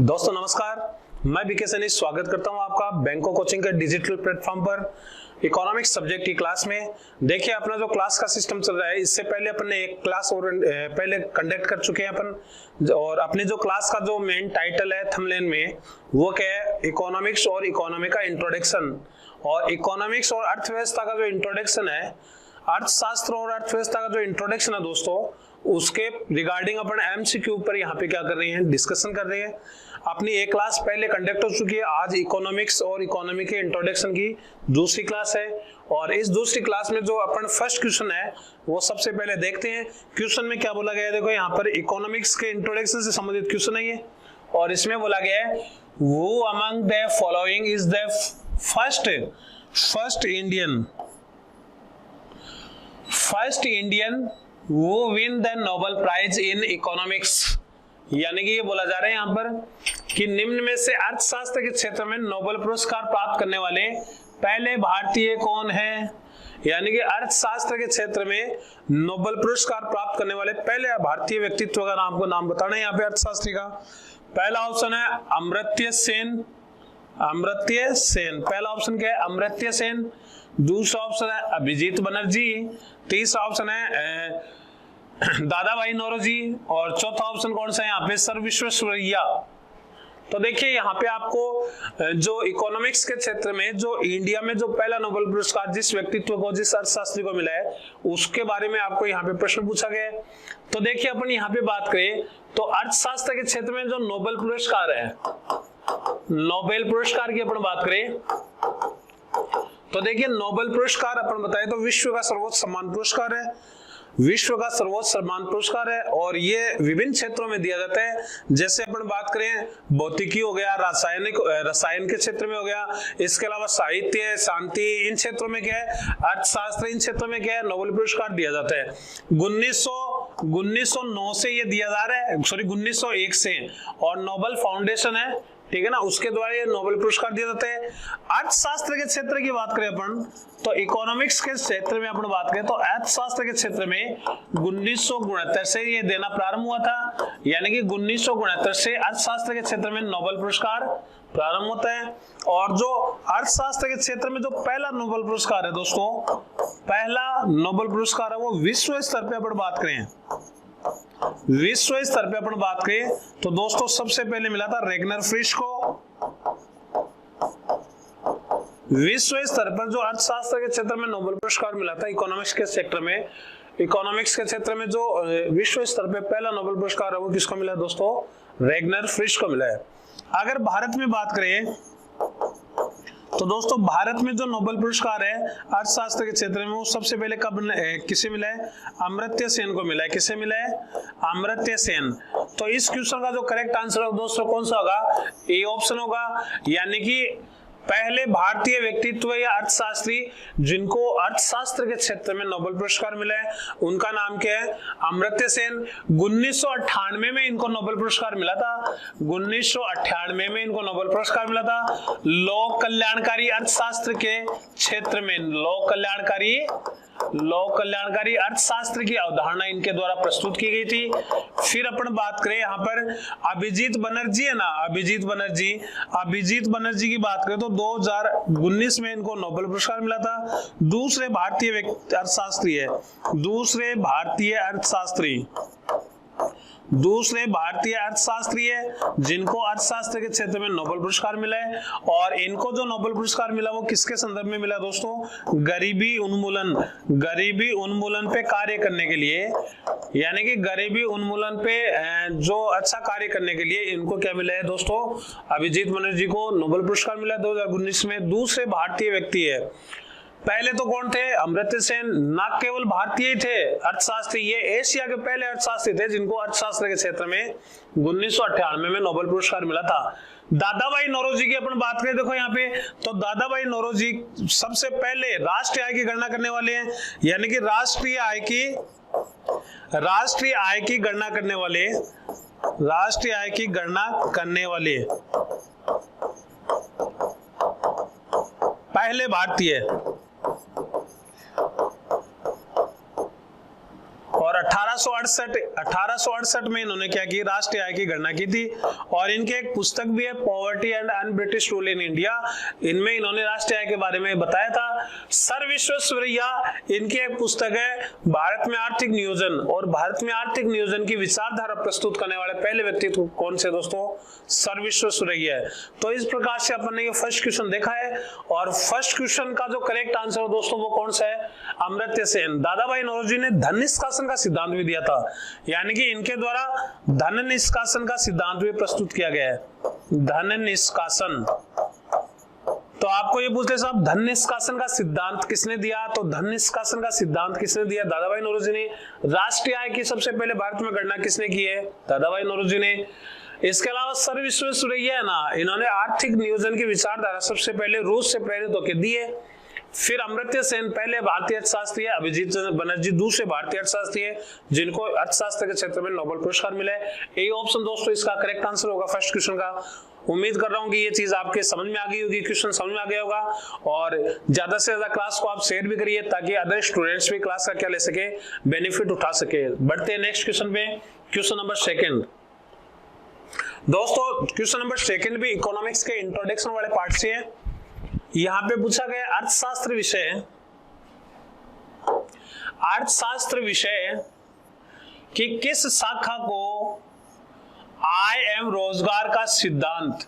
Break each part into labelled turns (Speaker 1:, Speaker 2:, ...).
Speaker 1: दोस्तों नमस्कार, मैं बीके सैनी स्वागत करता हूं आपका बैंको कोचिंग के डिजिटल प्लेटफॉर्म पर इकोनॉमिक्स सब्जेक्ट की क्लास में। देखिए अपना जो क्लास का सिस्टम चल रहा है, इससे पहले अपन ने एक क्लास और पहले कंडक्ट कर चुके हैं अपन, और अपनी जो क्लास का जो मेन टाइटल है थंबनेल में वो क्या है, इकोनॉमिक्स और इकोनॉमी का इंट्रोडक्शन। और इकोनॉमिक्स और अर्थव्यवस्था का जो इंट्रोडक्शन है, अर्थशास्त्र और अर्थव्यवस्था का जो इंट्रोडक्शन है दोस्तों, उसके रिगार्डिंग अपन एमसीक्यू पर यहाँ पे क्या कर रहे हैं, डिस्कशन कर रहे हैं। अपनी एक क्लास पहले कंडक्ट हो चुकी है, आज इकोनॉमिक्स और इकोनॉमी के इंट्रोडक्शन की दूसरी क्लास है। और इस दूसरी क्लास में जो अपन फर्स्ट क्वेश्चन है वो सबसे पहले देखते हैं। क्वेश्चन में क्या बोला गया है, देखो यहाँ पर इकोनॉमिक्स के इंट्रोडक्शन से संबंधित क्वेश्चन है ये, और इसमें बोला गया है वो among the following is the first Indian who win the Nobel prize in economics. यानी कि ये बोला जा रहा है यहाँ पर कि निम्न में से अर्थशास्त्र के क्षेत्र में नोबेल पुरस्कार प्राप्त करने वाले पहले भारतीय कौन है। यानी कि अर्थशास्त्र के क्षेत्र में नोबेल पुरस्कार प्राप्त करने वाले पहले भारतीय व्यक्तित्व का नाम बताना है यहाँ पे अर्थशास्त्री का। पहला ऑप्शन है अमर्त्य सेन। पहला ऑप्शन क्या है, अमर्त्य सेन। दूसरा ऑप्शन है अभिजीत बनर्जी। तीसरा ऑप्शन है दादा भाई नौरोजी। और चौथा ऑप्शन कौन सा है यहाँ पे, सर विश्वेश्वरैया। तो देखिए यहाँ पे आपको जो इकोनॉमिक्स के क्षेत्र में जो इंडिया में जो पहला नोबेल पुरस्कार जिस व्यक्तित्व को, जिस अर्थशास्त्री को मिला है, उसके बारे में आपको यहाँ पे प्रश्न पूछा गया है। तो देखिए अपन यहाँ पे बात करें तो अर्थशास्त्र के क्षेत्र में जो नोबेल पुरस्कार है, नोबेल पुरस्कार की अपन बात करें तो देखिए नोबेल पुरस्कार अपन बताए तो विश्व का सर्वोच्च सम्मान पुरस्कार है, विश्व का सर्वोच्च सम्मान पुरस्कार है। और ये विभिन्न क्षेत्रों में दिया जाता है। जैसे अपन बात करें भौतिकी हो गया, रसायन के क्षेत्र में हो गया, इसके अलावा साहित्य, शांति, इन क्षेत्रों में क्या है, अर्थशास्त्र, इन क्षेत्रों में क्या है, नोबेल पुरस्कार दिया जाता है। 1909 से ये दिया जा रहा है, सॉरी 1901 से, और नोबेल फाउंडेशन है, ठीक है ना, उसके द्वारा ये नोबेल पुरस्कार दिया जाता है। अर्थशास्त्र के क्षेत्र की बात करें अपन तो इकोनॉमिक्स के क्षेत्र में अपन बात करें तो अर्थशास्त्र के क्षेत्र में 1969 से ये देना प्रारंभ हुआ था। यानी कि 1969 से अर्थशास्त्र के क्षेत्र में नोबेल पुरस्कार प्रारंभ होता है। और जो अर्थशास्त्र के क्षेत्र में जो पहला नोबेल पुरस्कार है दोस्तों, पहला नोबेल पुरस्कार है वो विश्व स्तर पे अपन बात करें, विश्व स्तर पे अपन बात करें तो दोस्तों सबसे पहले मिला था रेगनर फ्रिश को। विश्व स्तर पर जो अर्थशास्त्र के क्षेत्र में नोबेल पुरस्कार मिला था इकोनॉमिक्स के सेक्टर में, इकोनॉमिक्स के क्षेत्र में जो विश्व स्तर पे पहला नोबेल पुरस्कार है वो किसको मिला है दोस्तों, रेगनर फ्रिश को मिला है। अगर भारत में बात करें तो दोस्तों भारत में जो नोबेल पुरस्कार है अर्थशास्त्र के क्षेत्र में वो सबसे पहले कब किसे मिला है, अमर्त्य सेन को मिला है। किसे मिला है, अमर्त्य सेन। तो इस क्वेश्चन का जो करेक्ट आंसर है दोस्तों कौन सा होगा, ए ऑप्शन होगा। यानी कि पहले भारतीय व्यक्तित्व या अर्थशास्त्री जिनको अर्थशास्त्र के क्षेत्र में नोबेल पुरस्कार मिला है उनका नाम क्या है, अमर्त्य सेन। 1998 में इनको नोबेल पुरस्कार मिला था, 1998 में इनको नोबेल पुरस्कार मिला था। लोक कल्याणकारी अर्थशास्त्र के क्षेत्र में लोक कल्याणकारी अर्थशास्त्र की अवधारणा इनके द्वारा प्रस्तुत की गई थी। फिर अपन बात करें यहाँ पर अभिजीत बनर्जी है ना, अभिजीत बनर्जी की बात करें तो 2019 में इनको नोबेल पुरस्कार मिला था। दूसरे भारतीय अर्थशास्त्री है, दूसरे भारतीय अर्थशास्त्री है जिनको अर्थशास्त्र के क्षेत्र में नोबेल पुरस्कार मिला है। और इनको जो नोबेल पुरस्कार मिला वो किसके संदर्भ में मिला दोस्तों, गरीबी उन्मूलन पे कार्य करने के लिए। यानी कि गरीबी उन्मूलन पे जो अच्छा कार्य करने के लिए इनको क्या मिला है दोस्तों, अभिजीत बनर्जी को नोबेल पुरस्कार मिला 2019 में। दूसरे भारतीय व्यक्ति है, पहले तो कौन थे, अमर्त्य सेन। न केवल भारतीय थे अर्थशास्त्री, ये एशिया के पहले अर्थशास्त्री थे जिनको अर्थशास्त्र के क्षेत्र में 1998 में नोबेल पुरस्कार मिला था। दादा भाई नौरोजी की अपन बात करें, देखो यहाँ पे तो दादा भाई नौरोजी सबसे पहले राष्ट्रीय आय की गणना करने वाले हैं। यानी कि राष्ट्रीय आय की गणना करने वाले पहले भारतीय। और 1868 में इन्होंने क्या की, राष्ट्रीय आय की गणना की थी। और इनके एक पुस्तक भी है, poverty and un British rule in India, इनमें इन्होंने राष्ट्रीय आय के बारे में बताया था। सर विश्वेश्वरैया, इनकी एक पुस्तक है भारत में आर्थिक नियोजन, और भारत में आर्थिक नियोजन की विचारधारा प्रस्तुत करने वाले पहले व्यक्ति कौन से दोस्तों, सर विश्वेश्वरैया है। तो इस प्रकार से अपन ने ये फर्स्ट क्वेश्चन देखा है, और फर्स्ट क्वेश्चन का जो करेक्ट आंसर दोस्तों वो कौन सा है, अमर्त्य सेन। दादा भाई नौरोजी ने धन निष्कासन का सिद्धांत भी दिया था, यानी कि इनके द्वारा धन निष्कासन का सिद्धांत भी प्रस्तुत किया गया है, धन निष्कासन। तो आपको ये पूछते साहब धन निष्कासन का सिद्धांत किसने दिया, तो धन निष्कासन का सिद्धांत किसने दिया, दादा भाई नौरोजी ने। राष्ट्रीय आय की सबसे पहले भारत में गणना किसने की है, दादा भाई नौरोजी ने। इसके अलावा सर विश्वेश्वरैया है ना, इन्होंने आर्थिक नियोजन की विचारधारा सबसे पहले रूस से प्रेरित होकर दी है। फिर अमर्त्य सेन पहले भारतीय अर्थशास्त्री है, अभिजीत बनर्जी दूसरे भारतीय अर्थशास्त्री है जिनको अर्थशास्त्र के क्षेत्र में नोबेल पुरस्कार मिला है। यही ऑप्शन दोस्तों इसका करेक्ट आंसर होगा फर्स्ट क्वेश्चन का। उम्मीद कर रहा हूं कि ये चीज आपके समझ में आ गई होगी, क्वेश्चन समझ में आ गया होगा, और ज्यादा से ज्यादा क्लास को आप शेयर भी करिए ताकि अदर स्टूडेंट्स भी क्लास का क्या ले सके, बेनिफिट उठा सके। बढ़ते हैं नेक्स्ट क्वेश्चन पे, क्वेश्चन नंबर सेकंड। दोस्तों क्वेश्चन नंबर सेकंड भी इकोनॉमिक्स के इंट्रोडक्शन वाले पार्ट से है। यहां पे पूछा गया अर्थशास्त्र विषय कि किस शाखा को आय एवं रोजगार का सिद्धांत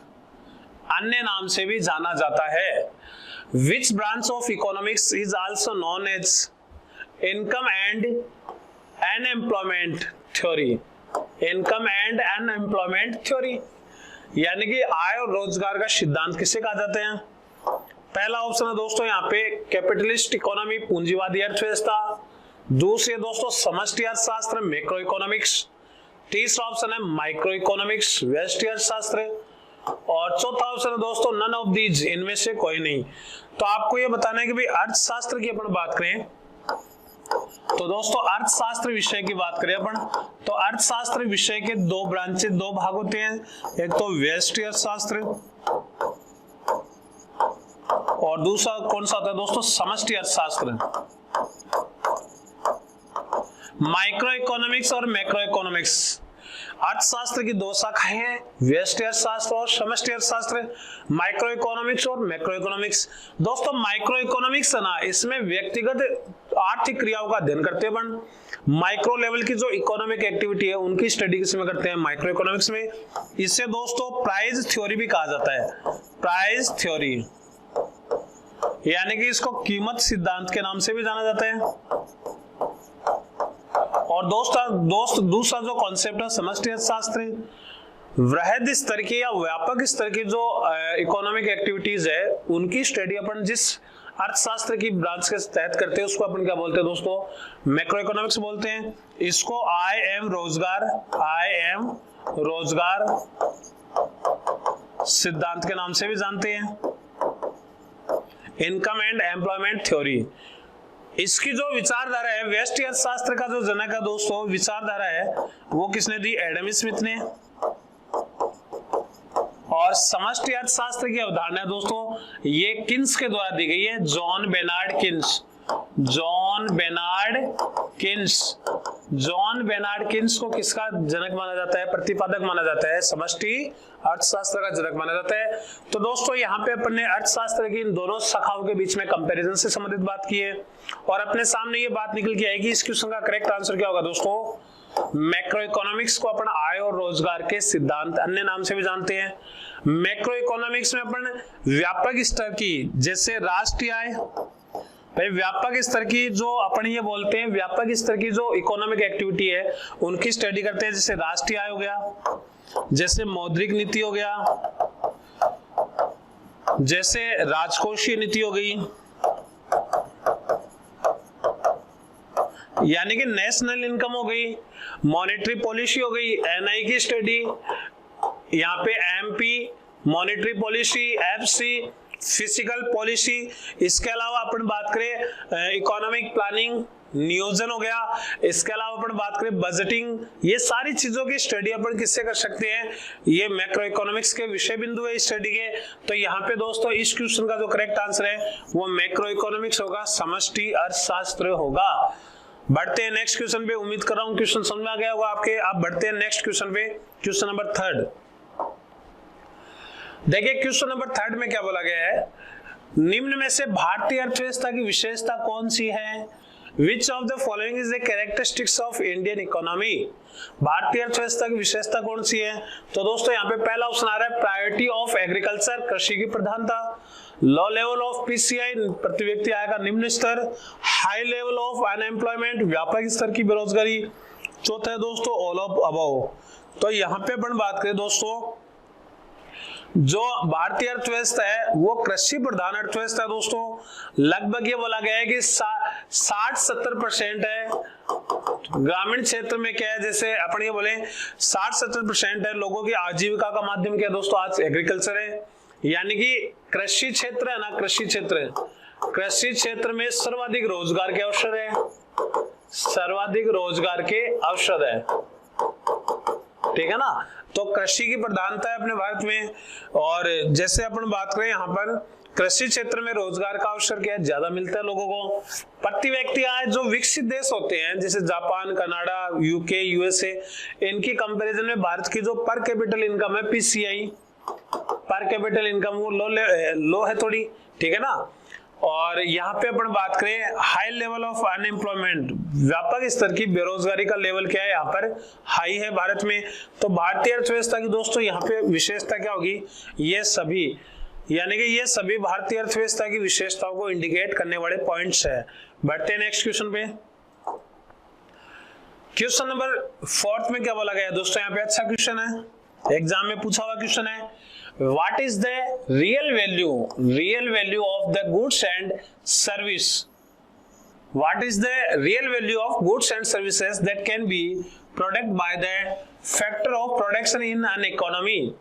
Speaker 1: अन्य नाम से भी जाना जाता है। Which branch of economics is also known as income and unemployment theory, income and unemployment theory, यानी कि आय और रोजगार का सिद्धांत किसे कहा जाते हैं। पहला ऑप्शन है दोस्तों यहाँ पे कैपिटलिस्ट इकोनॉमी, पूंजीवादी अर्थव्यवस्था। दूसरे दोस्तों समष्टि अर्थशास्त्र, मैक्रो इकोनॉमिक्स। तीसरा ऑप्शन है माइक्रो इकोनॉमिक्स, व्यष्टि अर्थशास्त्र। और चौथा ऑप्शन है दोस्तों नन ऑफ दीज, इनमें से कोई नहीं। तो आपको ये बताना है कि भाई अर्थशास्त्र की अपन बात करें तो दोस्तों अर्थशास्त्र विषय की बात करें अपन तो अर्थशास्त्र विषय के दो ब्रांचेस, दो भाग होते हैं। एक तो व्यष्टि अर्थशास्त्र और दूसरा कौन सा होता है दोस्तों, समष्टि अर्थशास्त्र। माइक्रो इकोनॉमिक्स और मैक्रो इकोनॉमिक्स अर्थशास्त्र की दो शाखाएं हैं, व्यष्टि अर्थशास्त्र और समष्टि अर्थशास्त्र। माइक्रो इकोनॉमिक्स और मैक्रो इकोनॉमिक्स। दोस्तों माइक्रो इकोनॉमिक्स है ना, इसमें व्यक्तिगत आर्थिक क्रियाओं का अध्ययन करते हैं अपन। माइक्रो लेवल की जो इकोनॉमिक एक्टिविटी है उनकी स्टडी किसमें करते हैं, माइक्रो इकोनॉमिक्स में। इसे दोस्तों प्राइस थ्योरी भी कहा जाता है, प्राइस थ्योरी, यानी कि इसको कीमत सिद्धांत के नाम से भी जाना जाता है। और दूसरा जो कॉन्सेप्ट है समष्टि अर्थशास्त्र, वृहद स्तर की या व्यापक स्तर की जो इकोनॉमिक एक्टिविटीज है उनकी स्टडी अपन जिस अर्थशास्त्र की ब्रांच के तहत करते हैं उसको अपन क्या बोलते हैं दोस्तों, मैक्रो इकोनॉमिक्स बोलते हैं। इसको आय एवं रोजगार सिद्धांत के नाम से भी जानते हैं, इनकम एंड एम्प्लॉयमेंट थ्योरी। इसकी जो विचारधारा है, व्यष्टि अर्थशास्त्र का जो जनक है दोस्तों विचारधारा है वो किसने दी, एडम स्मिथ ने। और समष्टि अर्थशास्त्र की अवधारणा दोस्तों ये किन्स के द्वारा दी गई है, जॉन बेनार्ड किन्स को किसका जनक माना जाता है, प्रतिपादक माना जाता है, समष्टि अर्थशास्त्र का जनक माना जाता है। तो दोस्तों यहाँ पे अपन ने अर्थशास्त्र की इन दोनों शाखाओं के बीच में कंपैरिजन से संबंधित बात की है और अपने सामने ये बात निकल के आएगी इस क्वेश्चन का करेक्ट आंसर क्या होगा दोस्तों। मैक्रो इकोनॉमिक्स को अपन आय और रोजगार के सिद्धांत अन्य नाम से भी जानते हैं। मैक्रो इकोनॉमिक्स में अपन व्यापक स्तर की जैसे राष्ट्रीय आय, भाई व्यापक स्तर की जो अपन ये बोलते हैं व्यापक स्तर की जो इकोनॉमिक एक्टिविटी है उनकी स्टडी करते हैं, जैसे राष्ट्रीय आय हो गया, जैसे मौद्रिक नीति हो गया, जैसे राजकोषीय नीति हो गई, यानी कि नेशनल इनकम हो गई, मॉनेटरी पॉलिसी हो गई, एनआई की स्टडी, यहाँ पे MP monetary policy, FC physical policy. इसके अलावा अपन बात करें इकोनॉमिक प्लानिंग, नियोजन हो गया। इसके अलावा अपन बात करें बजटिंग, ये सारी चीजों की स्टडी अपन किससे कर सकते हैं, ये मैक्रो इकोनॉमिक्स के विषय बिंदु है इस स्टडी के। तो यहाँ पे दोस्तों इस क्वेश्चन का जो करेक्ट आंसर है वो मैक्रो इकोनॉमिक्स होगा, समष्टि अर्थशास्त्र होगा। बढ़ते हैं नेक्स्ट क्वेश्चन पे। उम्मीद कर रहा हूं क्वेश्चन समझ में आ गया होगा आपके। आप बढ़ते हैं नेक्स्ट क्वेश्चन पे, क्वेश्चन नंबर 3। देखिए क्वेश्चन नंबर 3 में क्या बोला गया है, निम्न में से भारतीय अर्थव्यवस्था की विशेषता कौन सी है? Which of the following is the characteristics of Indian economy? भारतीय अर्थव्यवस्था की विशेषता कौन सी है? तो दोस्तों यहाँ पे पहला ऑप्शन आ रहा है प्रायोरिटी ऑफ एग्रीकल्चर, कृषि की प्रधानता, लो लेवल ऑफ पीसीआई, प्रति व्यक्ति आय का निम्न स्तर, हाई लेवल ऑफ अनएम्प्लॉयमेंट, व्यापक स्तर की बेरोजगारी, चौथा है दोस्तों ऑल ऑफ अबव। तो यहाँ पे अपन बात करें दोस्तों, जो भारतीय अर्थव्यवस्था है वो कृषि प्रधान अर्थव्यवस्था है दोस्तों। लगभग ये बोला गया है कि 60-70% है। ग्रामीण क्षेत्र में क्या है, जैसे अपन ये बोले 60-70% है लोगों की आजीविका का माध्यम क्या है दोस्तों, आज एग्रीकल्चर है। यानी कि कृषि क्षेत्र है ना, कृषि क्षेत्र में सर्वाधिक रोजगार के अवसर है, सर्वाधिक रोजगार के अवसर है, ठीक है ना। तो कृषि की प्रधानता है अपने भारत में। और जैसे अपन बात करें यहाँ पर कृषि क्षेत्र में रोजगार का अवसर क्या है, ज्यादा मिलता है लोगों को। प्रति व्यक्ति आय जो विकसित देश होते हैं जैसे जापान, कनाडा, यूके, यूएसए, इनकी कंपैरिजन में भारत की जो पर कैपिटल इनकम है पीसीआई, पर कैपिटल इनकम वो लो है थोड़ी, ठीक है ना। और यहाँ पे अपन बात करें हाई लेवल ऑफ अनएम्प्लॉयमेंट, व्यापक स्तर की बेरोजगारी का लेवल क्या है यहाँ पर हाई है भारत में। तो भारतीय अर्थव्यवस्था की दोस्तों यहाँ पे विशेषता क्या होगी, ये सभी, यानी कि ये सभी भारतीय अर्थव्यवस्था की विशेषताओं को इंडिकेट करने वाले पॉइंट्स है। बढ़ते हैं नेक्स्ट क्वेश्चन पे। क्वेश्चन नंबर 4 में क्या बोला गया है दोस्तों, यहाँ पे अच्छा क्वेश्चन है, एग्जाम में पूछा हुआ क्वेश्चन है। What is the real value of the goods and service? What is the real value of goods and services that can be produced by the factor of production in an economy?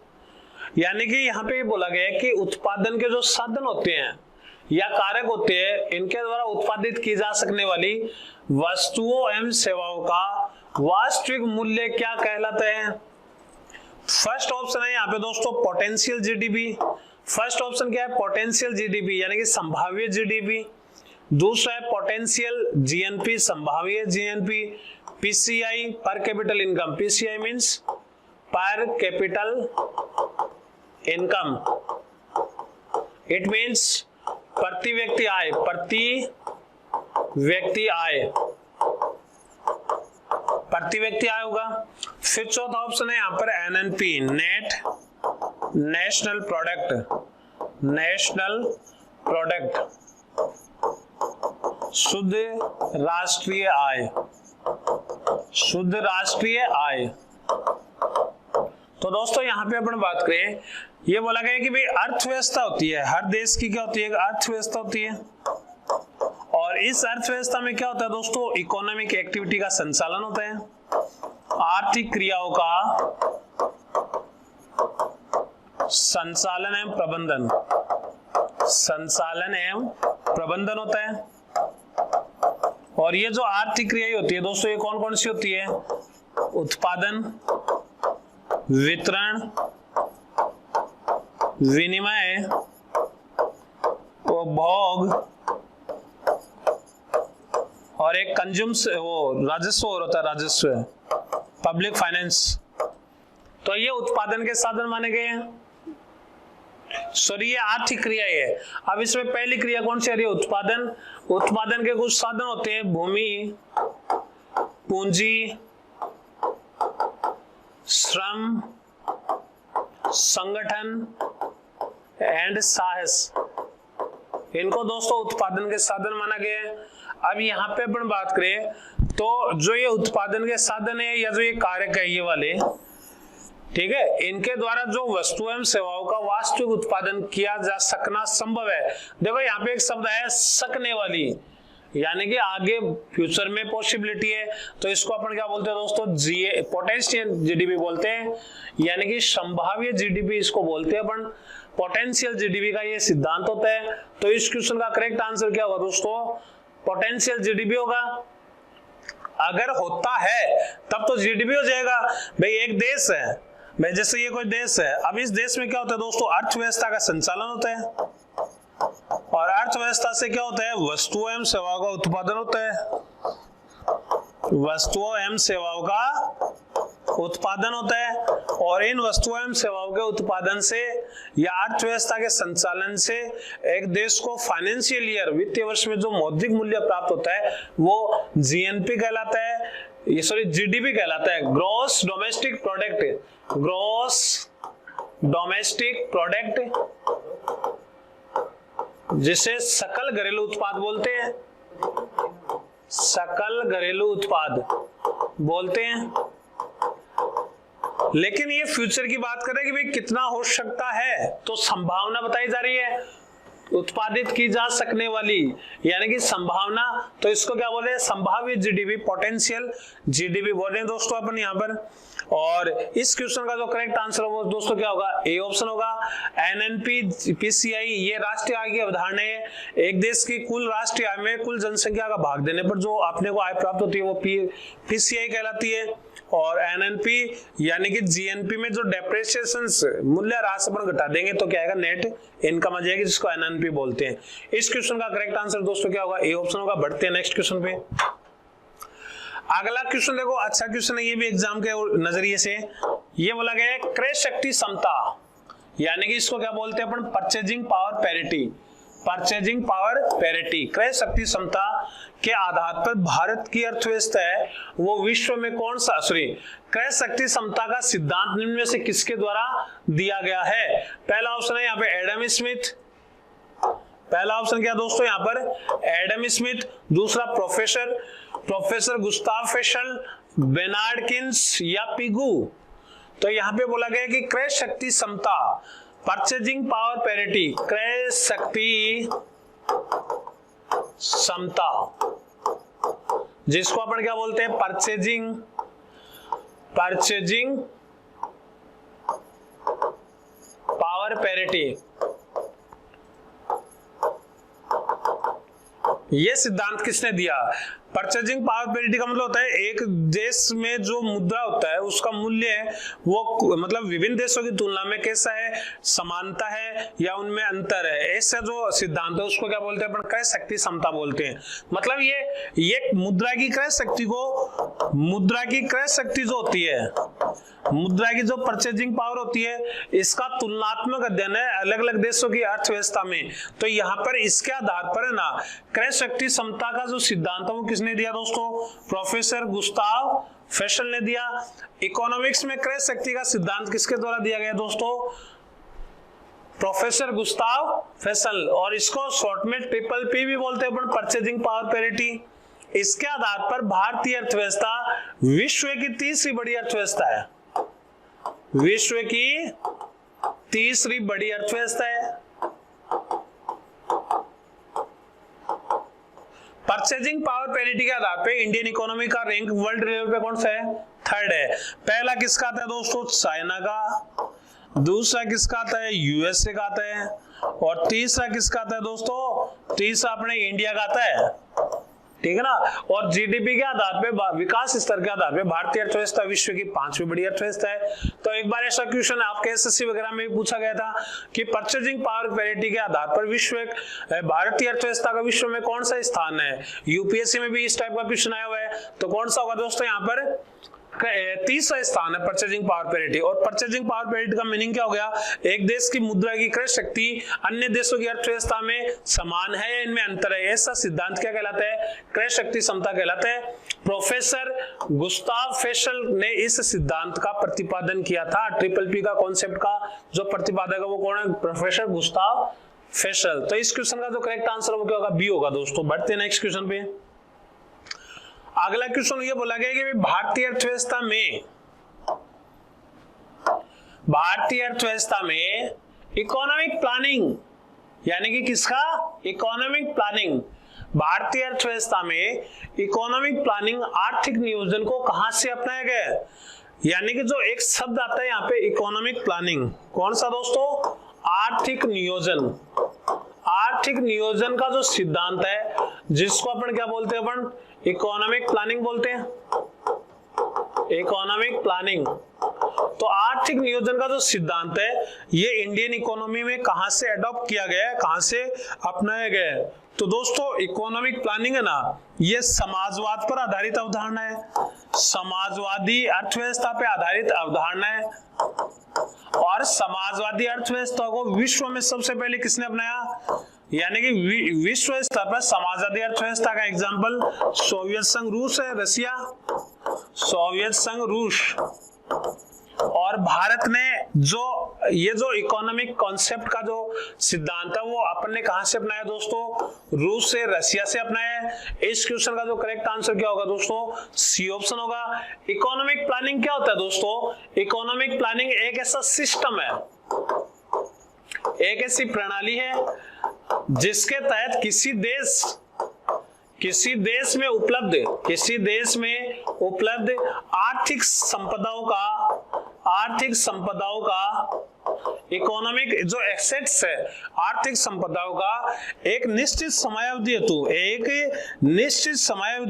Speaker 1: यानी कि यहाँ पे बोला गया है कि उत्पादन के जो साधन होते हैं या कारक होते हैं, इनके द्वारा उत्पादित की जा सकने वाली वस्तुओं एवं सेवाओं का वास्तविक मूल्य क्या कहलाता है? फर्स्ट ऑप्शन है यहाँ पे दोस्तों पोटेंशियल जीडीपी। फर्स्ट ऑप्शन क्या है, पोटेंशियल जीडीपी यानी कि संभाव्य जीडीपी। दूसरा है पोटेंशियल जीएनपी, संभाव्य जीएनपी। पीसीआई पर कैपिटल इनकम, पीसीआई मींस पर कैपिटल इनकम, इट मींस प्रति व्यक्ति आय, प्रति व्यक्ति आय, प्रति व्यक्ति आय होगा। फिर चौथा ऑप्शन है यहाँ पर NNP, net national product, national product, शुद्ध राष्ट्रीय आय, शुद्ध राष्ट्रीय आय। तो दोस्तों यहाँ पे अपन बात करें, ये बोला गया है कि भाई अर्थव्यवस्था होती है, हर देश की क्या होती है, अर्थव्यवस्था होती है। और इस अर्थव्यवस्था में क्या होता है दोस्तों, इकोनॉमिक एक्टिविटी का संचालन होता है, आर्थिक क्रियाओं का संचालन एवं प्रबंधन, संचालन एवं प्रबंधन होता है। और ये जो आर्थिक क्रियाएं होती है दोस्तों, ये कौन कौन सी होती है, उत्पादन, वितरण, विनिमय, उपभोग और एक कंज्यूम्स, वो राजस्व होता है, राजस्व, पब्लिक फाइनेंस। तो ये उत्पादन के साधन माने गए हैं। सॉरी ये आर्थिक क्रिया है। अब इसमें पहली क्रिया कौन सी आ रही है, उत्पादन। उत्पादन के कुछ साधन होते हैं, भूमि, पूंजी, श्रम, संगठन एंड साहस, इनको दोस्तों उत्पादन के साधन माना गया है। अब यहाँ पे अपन बात करें तो जो ये उत्पादन के साधन है या जो ये कारक है ये वाले, ठीक है, इनके द्वारा जो वस्तु एवं सेवाओं का वास्तविक उत्पादन किया जा सकना संभव है। देखो यहाँ पे एक शब्द है सकने वाली, यानी कि आगे फ्यूचर में पॉसिबिलिटी है। तो इसको अपन क्या बोलते हैं दोस्तों, पोटेंशियल जीडीपी बोलते हैं, यानी कि संभाव्य जीडीपी इसको बोलते हैं अपन। पोटेंशियल जीडीपी का ये सिद्धांत होता है। तो इस क्वेश्चन का करेक्ट आंसर क्या होगा दोस्तों, पोटेंशियल जीडीपी होगा। अगर होता है तब तो जीडीपी हो जाएगा। भाई एक देश है, भाई जैसे ये कोई देश है, अब इस देश में क्या होता है दोस्तों, अर्थव्यवस्था का संचालन होता है, और अर्थव्यवस्था से क्या होता है, वस्तुओं एवं सेवाओं का उत्पादन होता है। वस्तुओं एवं सेवाओं का उत्पादन होता है, और इन वस्तुओं एवं सेवाओं के उत्पादन से या अर्थव्यवस्था के संचालन से एक देश को फाइनेंशियल ईयर वित्तीय वर्ष में जो मौद्रिक मूल्य प्राप्त होता है वो जीएनपी कहलाता है, ये सॉरी जीडीपी कहलाता है, gross domestic product, gross domestic product, जिसे सकल घरेलू उत्पाद बोलते हैं, सकल घरेलू उत्पाद बोलते हैं। लेकिन ये फ्यूचर की बात करें कि भाई कितना हो सकता है, तो संभावना बताई जा रही है उत्पादित की जा सकने वाली, यानी कि संभावना, तो इसको क्या बोले, संभावित जीडीपी, पोटेंशियल जीडीपी बोल रहे हैं दोस्तों अपन यहाँ पर। और इस क्वेश्चन का जो करेक्ट आंसर होगा दोस्तों क्या होगा, ए ऑप्शन होगा। एनएनपी पीसीआई ये राष्ट्रीय आय की अवधारणा है, एक देश की कुल राष्ट्रीय आय में कुल जनसंख्या का भाग देने पर जो अपने को आय प्राप्त होती है वो पीसीआई कहलाती है। और एनएनपी यानी कि जीएनपी में जो डेप्रिसिएशन मूल्य ह्रास अपन घटा देंगे तो क्या आएगा, नेट इनकम आ जाएगी, जिसको एनएनपी बोलते हैं। इस क्वेश्चन का करेक्ट आंसर दोस्तों क्या होगा, ए ऑप्शन होगा। बढ़ते हैं नेक्स्ट क्वेश्चन पे। अगला क्वेश्चन देखो, अच्छा क्वेश्चन है ये भी एग्जाम के नजरिए से। ये बोला गया है क्रय शक्ति समता, यानी कि इसको क्या बोलते हैं अपन, purchasing power parity, purchasing power parity, क्रय शक्ति समता के आधार पर भारत की अर्थव्यवस्था है वो विश्व में कौन सा, सॉरी, क्रय शक्ति समता का सिद्धांत निम्न में से किसके द्वारा दिया गया है। पहला ऑप्शन है यहाँ पे एडम स्मिथ, पहला ऑप्शन क्या दोस्तों यहाँ पर एडम स्मिथ, दूसरा प्रोफेसर गुस्ताव फेशल, बेनार्ड या पिगू। तो यहाँ पे बोला गया कि क्रय शक्ति समता, परचेजिंग पावर पैरिटी, क्रय शक्ति समता, जिसको अपन क्या बोलते हैं, परचेजिंग पावर पैरिटी। ये सिद्धांत किसने दिया, परचेजिंग पावर पैरिटी का मतलब होता है एक देश में जो मुद्रा होता है उसका मूल्य है वो मतलब विभिन्न देशों की तुलना में कैसा है, समानता है या उनमें अंतर है, ऐसा जो सिद्धांत है उसको क्या बोलते हैं अपन, क्रय शक्ति समता बोलते हैं। मतलब ये मुद्रा की क्रय शक्ति जो होती है, मुद्रा की जो परचेजिंग पावर होती है, इसका तुलनात्मक अध्ययन है अलग अलग देशों की अर्थव्यवस्था में। तो यहाँ पर इसके आधार पर है ना क्रय शक्ति समता का जो सिद्धांत है वो किसने दिया दोस्तों, प्रोफेसर गुस्ताव फेशल ने दिया। इकोनॉमिक्स में क्रय शक्ति का सिद्धांत किसके द्वारा दिया गया दोस्तों, प्रोफेसर गुस्ताव फेशल, और इसको शॉर्ट में ट्रिपल पी भी बोलते हैं अपन, परचेजिंग पावर पैरिटी। इसके आधार पर भारतीय अर्थव्यवस्था विश्व की तीसरी बड़ी अर्थव्यवस्था है, विश्व की तीसरी बड़ी अर्थव्यवस्था है। परचेजिंग पावर पैरिटी के आधार पे इंडियन इकोनॉमी का रैंक वर्ल्ड लेवल पे कौन सा है, थर्ड है। पहला किसका आता है दोस्तों, चाइना का, दूसरा किसका आता है, यूएसए का आता है, और तीसरा किसका आता है दोस्तों, तीसरा अपने इंडिया का आता है, ठीक है ना। और जीडीपी के आधार पे, विकास स्तर के आधार पे भारतीय अर्थव्यवस्था विश्व की पांचवी बड़ी अर्थव्यवस्था है। तो एक बार ऐसा क्वेश्चन आपके एसएससी वगैरह में भी पूछा गया था कि परचेजिंग पावर पैरिटी के आधार पर भारतीय अर्थव्यवस्था का विश्व में कौन सा स्थान है। यूपीएससी में भी इस टाइप का क्वेश्चन आया हुआ है, तो कौन सा होगा दोस्तों यहाँ पर, तीसरा स्थान है परचेजिंग पावर पैरिटी। और परचेजिंग पावर पैरिटी का मीनिंग क्या हो गया, एक देश की मुद्रा की क्रय शक्ति अन्य देशों की अर्थव्यवस्था में समान है या इनमें अंतर है, ऐसा सिद्धांत क्या कहलाता है, क्रय शक्ति समता कहलाता है। प्रोफेसर गुस्ताव फेशल ने इस सिद्धांत का प्रतिपादन किया था, ट्रिपल पी का कॉन्सेप्ट का जो प्रतिपादक है वो कौन है, प्रोफेसर गुस्ताव फेशल। तो इस क्वेश्चन का जो करेक्ट आंसर वो क्या होगा, बी होगा दोस्तों। बढ़ते हैं नेक्स्ट क्वेश्चन पे। अगला क्वेश्चन ये बोला गया कि भारतीय अर्थव्यवस्था में इकोनॉमिक प्लानिंग, यानी कि किसका, इकोनॉमिक प्लानिंग, भारतीय अर्थव्यवस्था में इकोनॉमिक प्लानिंग आर्थिक नियोजन को कहां से अपनाया गया है। यानी कि जो एक शब्द आता है यहाँ पे इकोनॉमिक प्लानिंग, कौन सा दोस्तों, आर्थिक नियोजन। आर्थिक नियोजन का जो सिद्धांत है जिसको अपन क्या बोलते हैं, अपन इकोनॉमिक प्लानिंग बोलते हैं, इकोनॉमिक प्लानिंग। तो आर्थिक नियोजन का जो सिद्धांत है ये इंडियन इकोनॉमी में कहां से अडॉप्ट किया गया है, कहां से अपनाया गया है? तो दोस्तों इकोनॉमिक प्लानिंग है ना, ये समाजवाद पर आधारित अवधारणा है, समाजवादी अर्थव्यवस्था पे आधारित अवधारणा है। और समाजवादी अर्थव्यवस्था को विश्व में सबसे पहले किसने अपनाया? यानी कि विश्व स्तर पर समाजवादी अर्थव्यवस्था का एग्जांपल सोवियत संघ रूस है, रसिया, सोवियत संघ रूस। और भारत ने जो इकोनॉमिक कॉन्सेप्ट का जो सिद्धांत है वो अपन ने कहां से अपनाया दोस्तों? रूस से, रशिया से अपनाया है। इस क्वेश्चन का जो करेक्ट आंसर क्या होगा दोस्तों? सी ऑप्शन होगा। इकोनॉमिक प्लानिंग क्या होता है दोस्तों? इकोनॉमिक प्लानिंग एक ऐसा सिस्टम है, एक ऐसी प्रणाली है जिसके तहत किसी देश में उपलब्ध आर्थिक संपदाओं का इकोनॉमिक जो एसेट्स है, आर्थिक संपदाओं का एक निश्चित समयावधि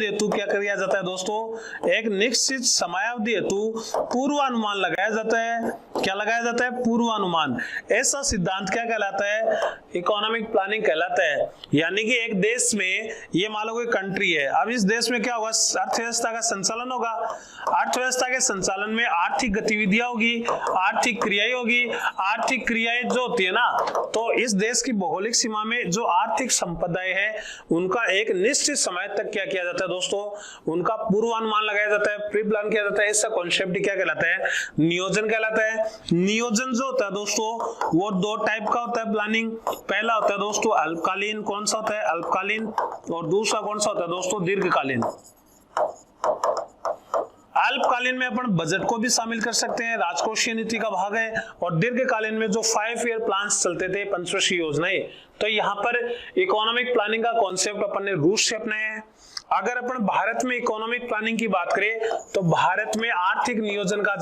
Speaker 1: हेतु क्या किया जाता है दोस्तों? एक निश्चित समयावधि हेतु पूर्वानुमान लगाया जाता है। क्या लगाया जाता है? पूर्वानुमान। ऐसा सिद्धांत क्या कहलाता है? इकोनॉमिक प्लानिंग कहलाता है। यानी कि एक देश में, ये मान लो कोई कंट्री है, अब इस देश में क्या होगा? अर्थव्यवस्था का संचालन होगा। अर्थव्यवस्था के संचालन में आर्थिक गतिविधियां होगी, आर्थिक क्रियाएं होगी। आर्थिक क्रियाएं जो होती है ना, तो इस देश की भौगोलिक सीमा में जो आर्थिक संपदाएं हैं उनका एक निश्चित समय तक क्या किया जाता है दोस्तों? उनका पूर्वानुमान लगाया जाता है, प्री प्लान किया जाता है। इसका कॉन्सेप्ट क्या कहलाता है? नियोजन कहलाता है। नियोजन जो होता है दोस्तों वो दो टाइप का होता है प्लानिंग। पहला होता है दोस्तों अल्पकालीन। कौन सा होता है? अल्पकालीन। और दूसरा कौन सा होता है दोस्तों? दीर्घकालीन। अल्पकालीन में अपन बजट को भी शामिल कर सकते हैं, राजकोषीय नीति का भाग है। और दीर्घकालीन में जो 5 ईयर प्लान्स चलते थे, पंचवर्षीय योजनाएं, तो यहाँ पर इकोनॉमिक प्लानिंग का कॉन्सेप्ट अपन ने रूस से अपनाया है। अगर अपन भारत में इकोनॉमिक प्लानिंग की बात करें तो भारत में आर्थिक नियोजन का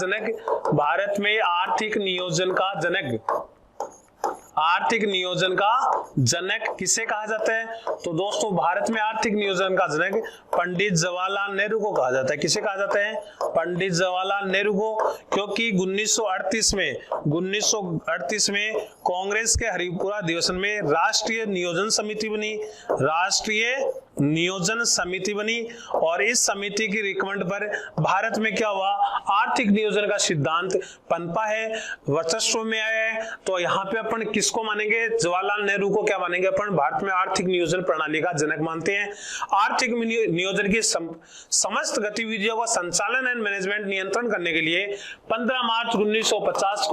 Speaker 1: जनक किसे कहा जाता है? तो दोस्तों भारत में आर्थिक नियोजन का जनक पंडित जवाहरलाल नेहरू को कहा जाता है। किसे कहा जाता है? पंडित जवाहरलाल नेहरू को। क्योंकि 1938 में कांग्रेस के हरिपुरा अधिवेशन में राष्ट्रीय नियोजन समिति बनी और इस समिति की रिकमेंड पर भारत में क्या हुआ? आर्थिक नियोजन का सिद्धांत पनपा है, वर्चस्व में आया है। तो यहाँ पे अपन किसको मानेंगे? जवाहरलाल नेहरू को क्या मानेंगे अपन? भारत में आर्थिक नियोजन प्रणाली का जनक मानते हैं। आर्थिक नियोजन की समस्त गतिविधियों का संचालन एंड मैनेजमेंट नियंत्रण करने के लिए 15 मार्च 1950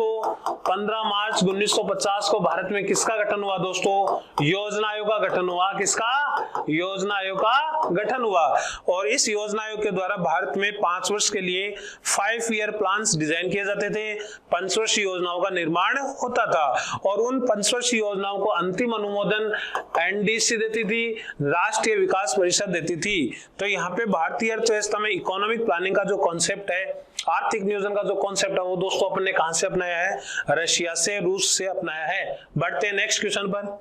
Speaker 1: को भारत में किसका गठन हुआ दोस्तों? योजना आयोग का गठन हुआ। किसका? योजना आयोग का गठन हुआ। और इस योजना आयोग के द्वारा भारत में 5 वर्ष के लिए 5 ईयर प्लान्स डिजाइन किए जाते थे। पंचवर्षीय योजनाओं का निर्माण होता था और उन पंचवर्षीय योजनाओं को अंतिम अनुमोदन एनडीसी देती थी, राष्ट्रीय विकास परिषद देती थी। तो यहाँ पे भारतीय अर्थव्यवस्था में इकोनॉमिक प्लानिंग का जो कॉन्सेप्ट है, आर्थिक नियोजन का जो कॉन्सेप्ट है, वो दोस्तों अपन ने कहां से अपनाया है? रशिया से, रूस से अपनाया है। बढ़ते हैं नेक्स्ट क्वेश्चन पर।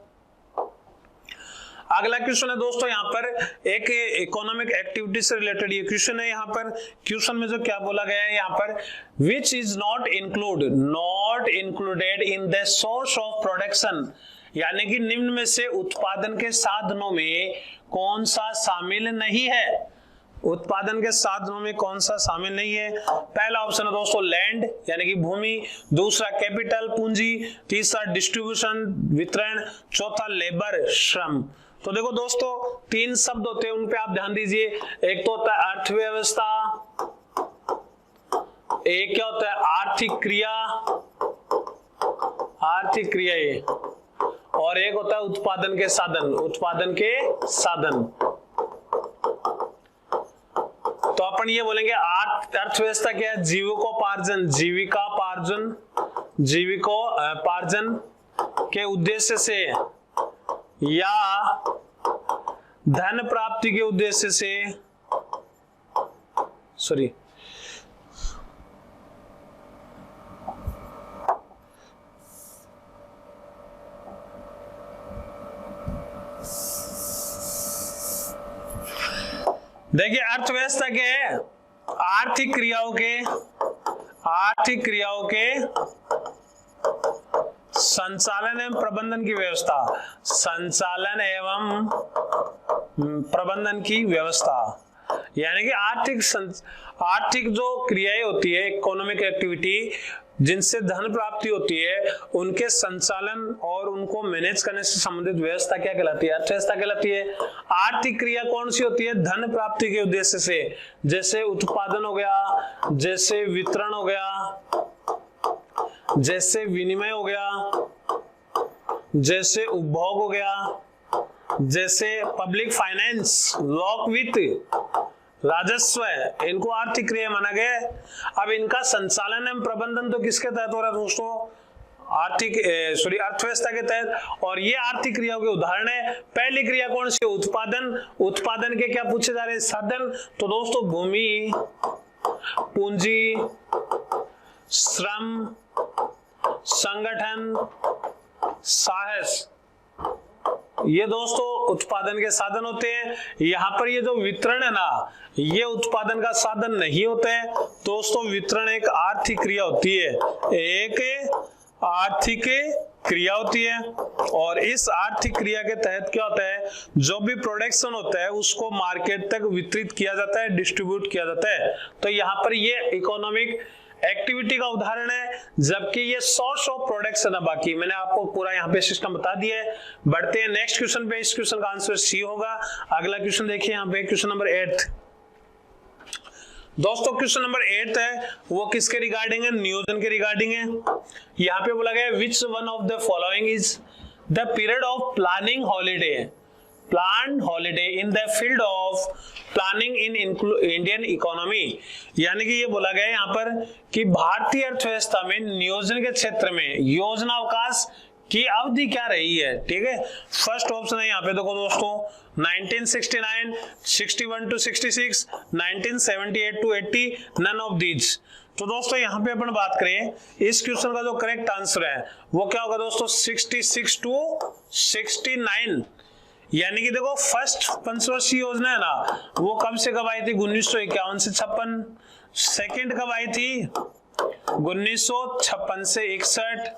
Speaker 1: अगला क्वेश्चन है दोस्तों यहाँ पर एक इकोनॉमिक एक्टिविटी से रिलेटेड ये क्वेश्चन है। यहाँ पर क्वेश्चन में जो क्या बोला गया है यहाँ पर, which is not included in the source of production, यानी कि निम्न में से उत्पादन के साधनों में कौन सा शामिल नहीं है? उत्पादन के साधनों में कौन सा शामिल नहीं है? पहला ऑप्शन है दोस्तों लैंड यानी कि भूमि, दूसरा कैपिटल पूंजी, तीसरा डिस्ट्रीब्यूशन वितरण, चौथा लेबर श्रम। तो देखो दोस्तों 3 शब्द होते हैं, उन पे आप ध्यान दीजिए। एक तो होता है अर्थव्यवस्था, एक क्या होता है आर्थिक क्रियाएं, और एक होता है उत्पादन के साधन। तो अपन ये बोलेंगे अर्थव्यवस्था क्या है? जीविकोपार्जन के उद्देश्य से या धन प्राप्ति के उद्देश्य से, देखिए अर्थव्यवस्था क्या है? आर्थिक क्रियाओं के संचालन एवं प्रबंधन की व्यवस्था, संचालन एवं प्रबंधन की व्यवस्था, यानी कि आर्थिक जो क्रियाएं होती है, इकोनॉमिक एक्टिविटी जिनसे धन प्राप्ति होती है, उनके संचालन और उनको मैनेज करने से संबंधित व्यवस्था क्या कहलाती है? अर्थव्यवस्था कहलाती है। आर्थिक क्रिया कौन सी होती है? धन प्राप्ति के उद्देश्य से, जैसे उत्पादन हो गया, जैसे वितरण हो गया, जैसे विनिमय हो गया, जैसे उपभोग हो गया, जैसे पब्लिक फाइनेंस, लोक वित्त, राजस्व है, इनको आर्थिक क्रिया माना गया है। अब इनका संचालन एवं प्रबंधन तो किसके तहत हो रहा है दोस्तों? अर्थव्यवस्था के तहत। और ये आर्थिक क्रियाओं के उदाहरण है। पहली क्रिया कौन सी? उत्पादन के क्या पूछे जा रहे हैं? साधन। तो दोस्तों भूमि, पूंजी, श्रम, संगठन, साहस, ये दोस्तों उत्पादन के साधन होते हैं। यहाँ पर ये जो वितरण है ना, ये उत्पादन का साधन नहीं होते हैं दोस्तों। वितरण एक आर्थिक क्रिया होती है, एक आर्थिक क्रिया होती है। और इस आर्थिक क्रिया के तहत क्या होता है? जो भी प्रोडक्शन होता है उसको मार्केट तक वितरित किया जाता है, डिस्ट्रीब्यूट किया जाता है। तो यहाँ पर ये इकोनॉमिक एक्टिविटी का उदाहरण है, जबकि ये सोर्स ऑफ प्रोडक्शन है। बाकी मैंने आपको पूरा यहाँ पे सिस्टम बता दिया है। बढ़ते हैं नेक्स्ट क्वेश्चन पे। इस क्वेश्चन का आंसर सी होगा। अगला क्वेश्चन देखिए यहाँ पे, क्वेश्चन नंबर 8 दोस्तों। क्वेश्चन नंबर 8 है वो किसके रिगार्डिंग है? नियोजन के रिगार्डिंग है। यहाँ पे बोला गया which one of the following is the period of planning holiday in the field of planning in Indian economy. यानी कि ये बोला गया है यहाँ पर कि भारतीय अर्थव्यवस्था में नियोजन के क्षेत्र में योजनावकाश की अवधि क्या रही है? ठीक है, फर्स्ट ऑप्शन है यहाँ पे देखो दोस्तों 1969, 61 to 66, 1978 to 80, none of these. तो दोस्तों यहाँ पे अपन बात करें, इस क्वेश्चन का जो करेक्ट आंसर है वो क्या होगा दोस्तों? 66 to 69। यानी कि देखो फर्स्ट पंचवर्षीय योजना है ना, वो कब से कब आई थी? 1951 से 56। सेकंड कब आई थी? 1956 से 61।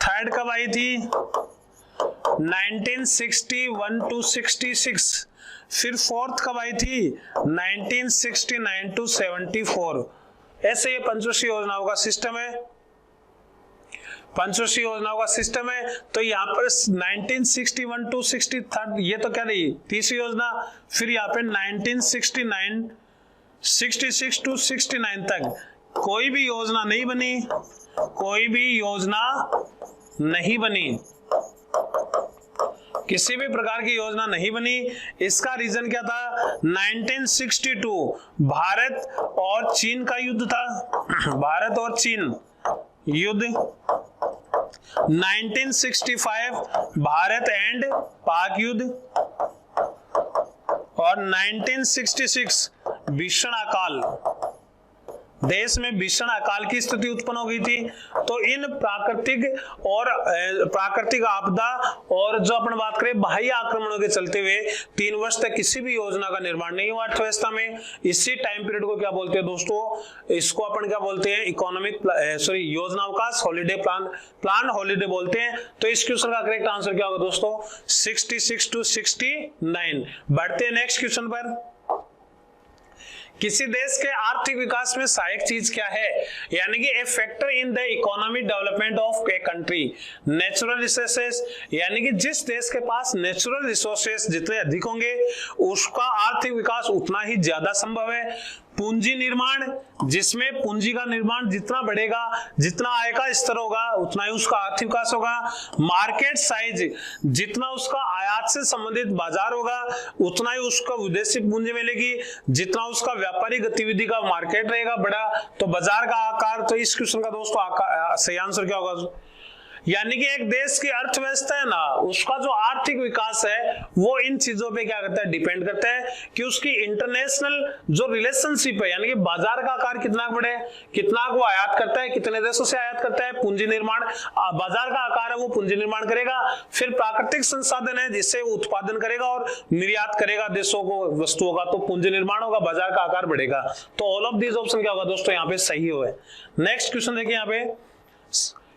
Speaker 1: थर्ड कब आई थी? 1961 to 66। फिर फोर्थ कब आई थी? 1969 to 74। ऐसे ये पंचवर्षीय योजनाओं का सिस्टम है। पंचवर्षीय योजनाओं का सिस्टम है। तो यहाँ पर 1961 to 63 ये तो क्या रही? तीसरी योजना। फिर यहाँ पे 1969, 66 to 69 तक कोई भी योजना नहीं बनी, किसी भी प्रकार की योजना नहीं बनी। इसका रीजन क्या था? 1962 भारत और चीन का युद्ध था। भारत और चीन युद्ध। 1965 भारत एंड पाक युद्ध। और 1966 भीषण अकाल, देश में भीषण अकाल की स्थिति उत्पन्न हो गई थी। तो इन प्राकृतिक आपदा और जो अपन बात करें बाह्य आक्रमणों के चलते हुए 3 वर्ष तक किसी भी योजना का निर्माण नहीं हुआ अर्थव्यवस्था में। इसी टाइम पीरियड को क्या बोलते हैं दोस्तों? इसको अपन क्या बोलते हैं? योजनावकाश, हॉलीडे प्लान हॉलीडे बोलते हैं। तो इस क्वेश्चन का करेक्ट आंसर क्या होगा दोस्तों? 66 to 69। बढ़ते हैं नेक्स्ट क्वेश्चन पर। किसी देश के आर्थिक विकास में सहायक चीज क्या है? यानी कि a factor in the economic development of a country. Natural resources, यानी कि जिस देश के पास नेचुरल रिसोर्सेस जितने अधिक होंगे उसका आर्थिक विकास उतना ही ज्यादा संभव है। पूंजी निर्माण, जिसमें पूंजी का निर्माण जितना बढ़ेगा, जितना आय का स्तर होगा उतना ही उसका आर्थिक विकास होगा। मार्केट साइज, जितना उसका आयात से संबंधित बाजार होगा उतना ही उसका विदेशी पूंजी मिलेगी। जितना उसका व्यापारिक गतिविधि का मार्केट रहेगा बड़ा, तो बाजार का आकार। तो इस क्वेश्चन का दोस्तों सही आंसर क्या होगा? यानी कि एक देश की अर्थव्यवस्था है ना, उसका जो आर्थिक विकास है वो इन चीजों पे क्या करता है, डिपेंड करता है कि उसकी इंटरनेशनल जो रिलेशनशिप है, यानी कि बाजार का आकार कितना बढ़े, कितना वो आयात करता है, कितने देशों से आयात करता है, पूंजी निर्माण, बाजार का आकार है वो पूंजी निर्माण करेगा, फिर प्राकृतिक संसाधन है जिससे वो उत्पादन करेगा और निर्यात करेगा देशों को वस्तुओं का, तो पूंजी निर्माण होगा, बाजार का आकार बढ़ेगा। तो ऑल ऑफ दीज ऑप्शन क्या होगा दोस्तों, यहाँ पे सही हो है। नेक्स्ट क्वेश्चन देखिए, यहाँ पे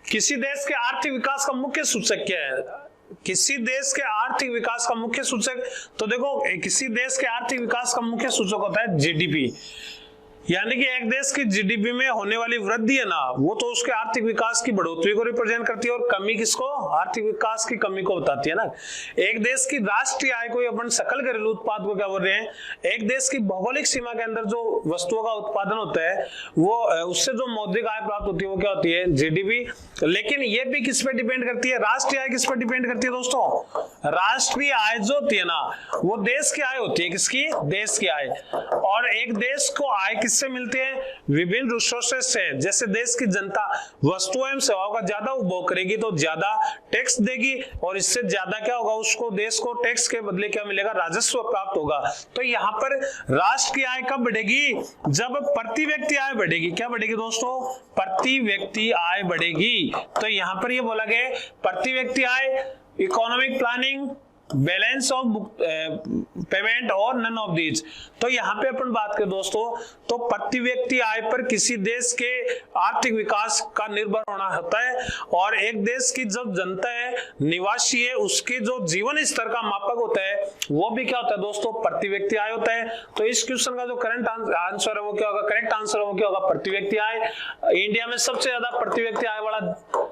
Speaker 1: किसी देश के आर्थिक विकास का मुख्य सूचक क्या है? किसी देश के आर्थिक विकास का मुख्य सूचक, तो देखो किसी देश के आर्थिक विकास का मुख्य सूचक होता है जीडीपी, यानी कि एक देश की जीडीपी में होने वाली वृद्धि है ना, वो तो उसके आर्थिक विकास की बढ़ोतरी को रिप्रेजेंट करती है और कमी किसको, आर्थिक विकास की कमी को बताती है ना। एक देश की राष्ट्रीय आय को अपन सकल घरेलू उत्पाद को क्या बोल रहे हैं, एक देश की भौगोलिक सीमा के अंदर जो वस्तुओं का उत्पादन होता है वो उससे जो मौद्रिक आय प्राप्त होती है वो क्या होती है, जीडीपी। लेकिन ये भी किस पे डिपेंड करती है, राष्ट्रीय आय किस पे डिपेंड करती है दोस्तों, राष्ट्रीय आय जो होती है ना वो देश की आय होती है, किसकी, देश की आय। और एक देश को आय किससे मिलती है, विभिन्न रिसोर्सेज से। जैसे देश की जनता वस्तुओं एवं सेवाओं का ज्यादा उपभोग करेगी तो ज्यादा टैक्स देगी और इससे ज्यादा क्या होगा, उसको देश को टैक्स के बदले क्या मिलेगा, राजस्व प्राप्त होगा। तो यहाँ पर राष्ट्र की आय कब बढ़ेगी, जब प्रति व्यक्ति आय बढ़ेगी। क्या बढ़ेगी दोस्तों, प्रति व्यक्ति आय बढ़ेगी। तो यहाँ पर ये बोला गया प्रति व्यक्ति आय, economic planning, balance of payment और नन ऑफ दीज। तो यहाँ पे अपन बात करें दोस्तों तो प्रति व्यक्ति आय पर किसी देश के आर्थिक विकास का निर्भर होना होता है, और एक देश की जो जनता है, निवासी है, उसके जो जीवन स्तर का मापक होता है वो भी क्या होता है दोस्तों, प्रति व्यक्ति आय होता है। तो इस क्वेश्चन का जो करंट आंसर है वो क्या होगा, करेक्ट आंसर है वो क्या होगा, प्रति व्यक्ति आय। इंडिया में सबसे ज्यादा प्रति व्यक्ति आय वाला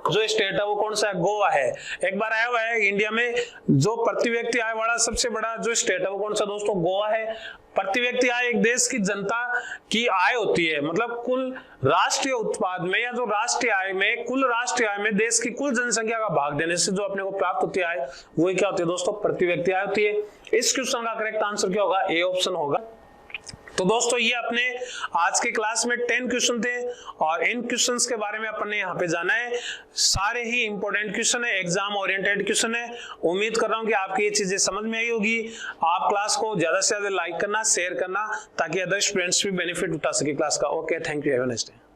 Speaker 1: जो स्टेट है वो कौन सा है, गोवा है। एक बार आया हुआ है इंडिया में जो प्रति व्यक्ति आय वाला सबसे बड़ा जो स्टेट है वो कौन सा दोस्तों, गोवा है। प्रति व्यक्ति आय एक देश की जनता की आय होती है, मतलब कुल राष्ट्रीय उत्पाद में या जो राष्ट्रीय आय में, कुल राष्ट्रीय आय में देश की कुल जनसंख्या का भाग देने से जो अपने को प्राप्त होती है आय, वही क्या होती है दोस्तों, प्रति व्यक्ति आय होती है। इस क्वेश्चन का करेक्ट आंसर क्या होगा, ए ऑप्शन होगा। तो दोस्तों ये अपने आज के क्लास में 10 क्वेश्चन थे और इन क्वेश्चंस के बारे में अपन ने यहाँ पे जाना है। सारे ही इंपॉर्टेंट क्वेश्चन है, एग्जाम ओरिएंटेड क्वेश्चन है। उम्मीद कर रहा हूँ कि आपकी ये चीजें समझ में आई होगी। आप क्लास को ज्यादा से ज्यादा लाइक करना, शेयर करना, ताकि अदर स्टूडेंट्स भी बेनिफिट उठा सके क्लास का। Okay, thank you, have a nice day.